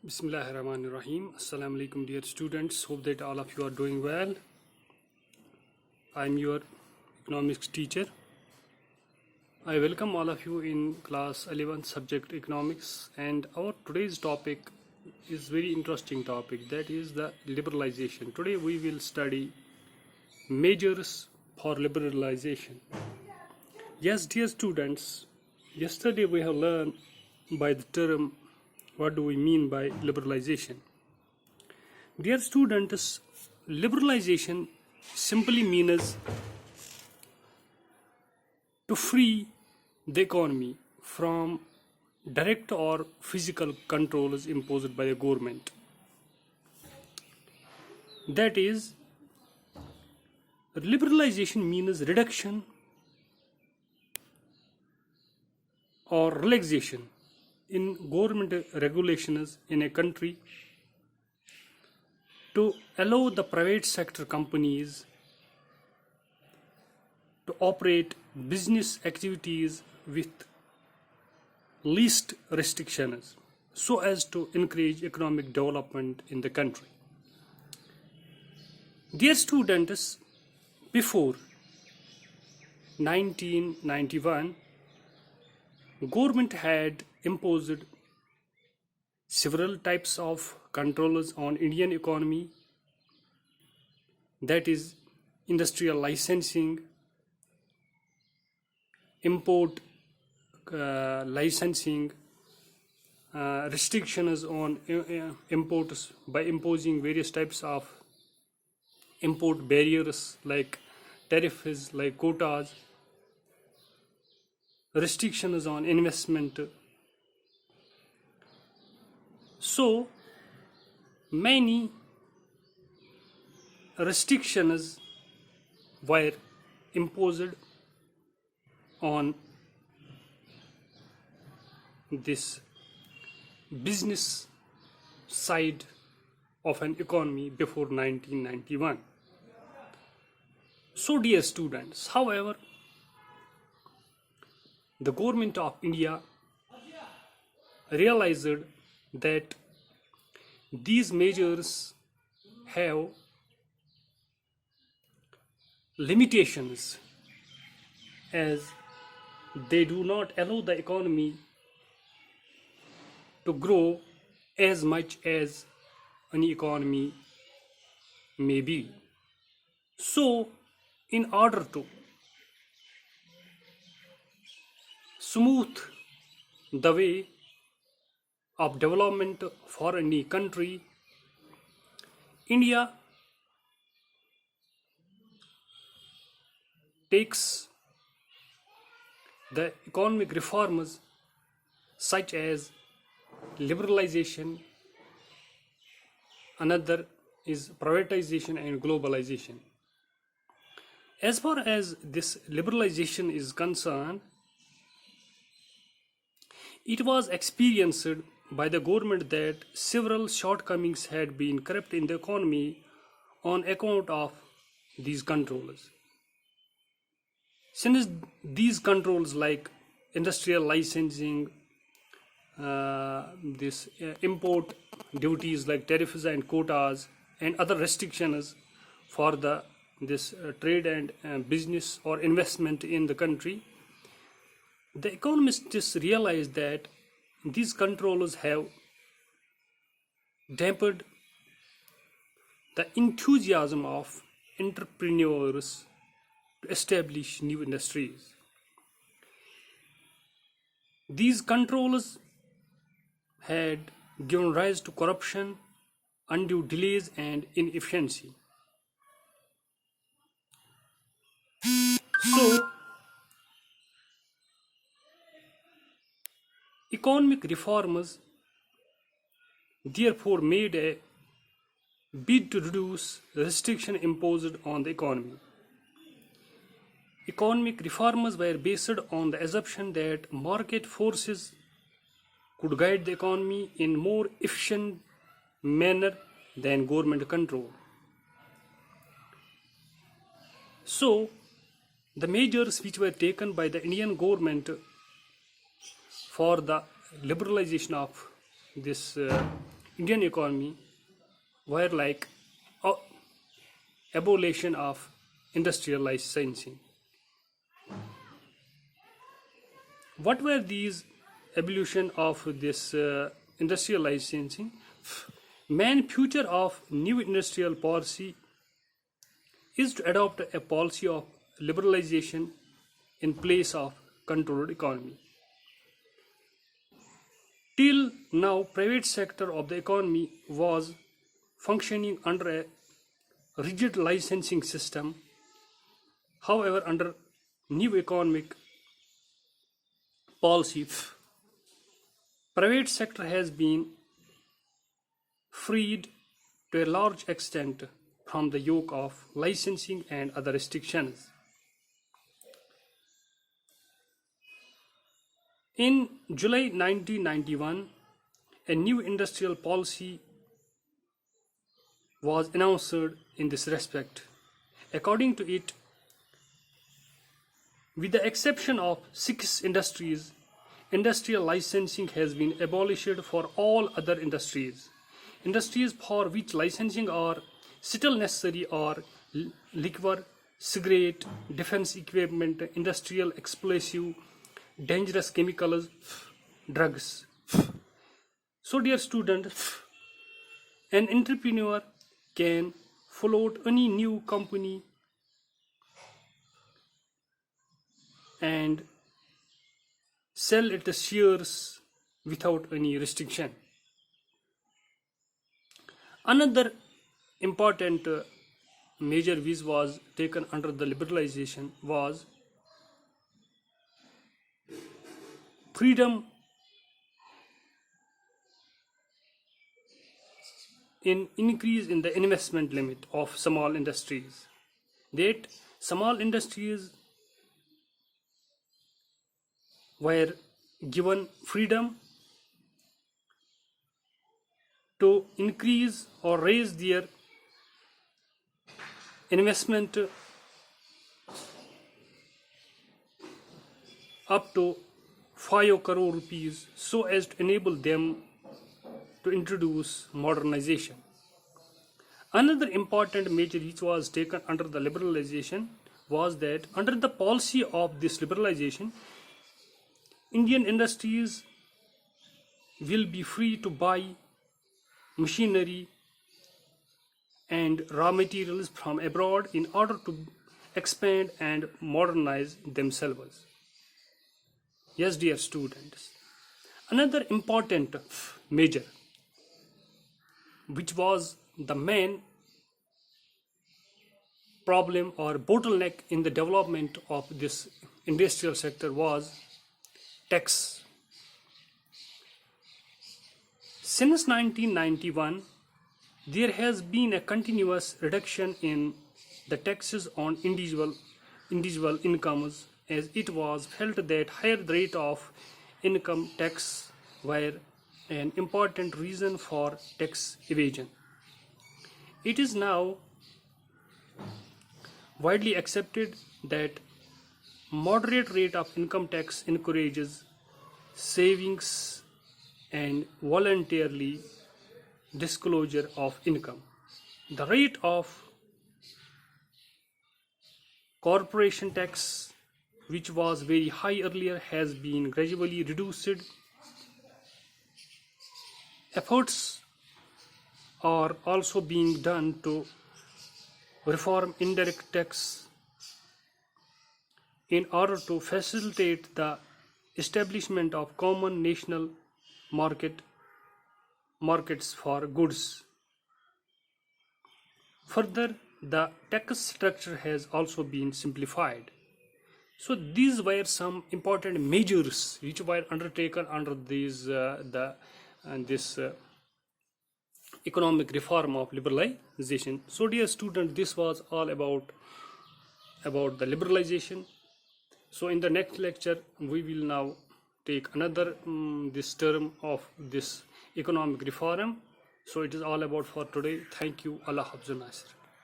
Bismillahirrahmanirrahim. Assalamu alaikum, dear students. Hope that all of you are doing well. I'm your economics teacher. I welcome all of you in class 11th subject economics, and our today's topic is very interesting topic, that is the liberalization. Today we will study measures for liberalization. Yes, dear students, yesterday we have learned by the term what do we mean by liberalization. Dear students, liberalization simply means to free the economy from direct or physical controls imposed by the government. That is, liberalization means reduction or relaxation in government regulations in a country to allow the private sector companies to operate business activities with least restrictions so as to encourage economic development in the country. Dear students, before 1991, government had imposed several types of controls on Indian economy, that is industrial licensing, import licensing, restrictions on imports by imposing various types of import barriers like tariffs, like quotas, restrictions on investment. So many restrictions were imposed on this business side of an economy before 1991. So dear students, however, the government of India realized that these measures have limitations, as they do not allow the economy to grow as much as any economy may be. So, in order to smooth the way of development for any country, India takes the economic reforms such as liberalization, another is privatization and globalization. As far as this liberalization is concerned, it was experienced by the government that several shortcomings had been crept in the economy on account of these controls. Since these controls like industrial licensing, import duties like tariffs and quotas, and other restrictions for this trade and business or investment in the country, the economists realized that these controls have dampened the enthusiasm of entrepreneurs to establish new industries. These controls had given rise to corruption, undue delays, and inefficiency. So, economic reformers therefore made a bid to reduce restriction imposed on the economy. Economic reforms were based on the assumption that market forces could guide the economy in more efficient manner than government control. So, the measures which were taken by the Indian government for the liberalization of this Indian economy were like abolition of industrial licensing. What were these evolution of this industrial licensing? Main future of new industrial policy is to adopt a policy of liberalization in place of controlled economy. Till now, private sector of the economy was functioning under a rigid licensing system. However, under new economic policy, private sector has been freed to a large extent from the yoke of licensing and other restrictions. In July 1991, a new industrial policy was announced in this respect. According to it, with the exception of 6 industries, industrial licensing has been abolished for all other industries. Industries for which licensing are still necessary are liquor, cigarette, defense equipment, industrial explosive, dangerous chemicals, drugs. So dear students, an entrepreneur can float any new company and sell its shares without any restriction. Another important measure which was taken under the liberalization was freedom in increase in the investment limit of small industries. That small industries were given freedom to increase or raise their investment up to 5 crore rupees so as to enable them to introduce modernization. Another important measure which was taken under the liberalization was that under the policy of this liberalization, Indian industries will be free to buy machinery and raw materials from abroad in order to expand and modernize themselves. Yes, dear students, another important measure which was the main problem or bottleneck in the development of this industrial sector was tax. Since 1991, there has been a continuous reduction in the taxes on individual incomes, as it was felt that higher rate of income tax were an important reason for tax evasion. It is now widely accepted that moderate rate of income tax encourages savings and voluntarily disclosure of income. The rate of corporation tax, which was very high earlier, has been gradually reduced. Efforts are also being done to reform indirect tax in order to facilitate the establishment of common national markets for goods. Further, the tax structure has also been simplified. So these were some important measures which were undertaken under this economic reform of liberalization. So dear students, this was all about the liberalization. So in the next lecture we will now take another this term of this economic reform. So it is all about for today. Thank you. Allah Hafzul Nasir.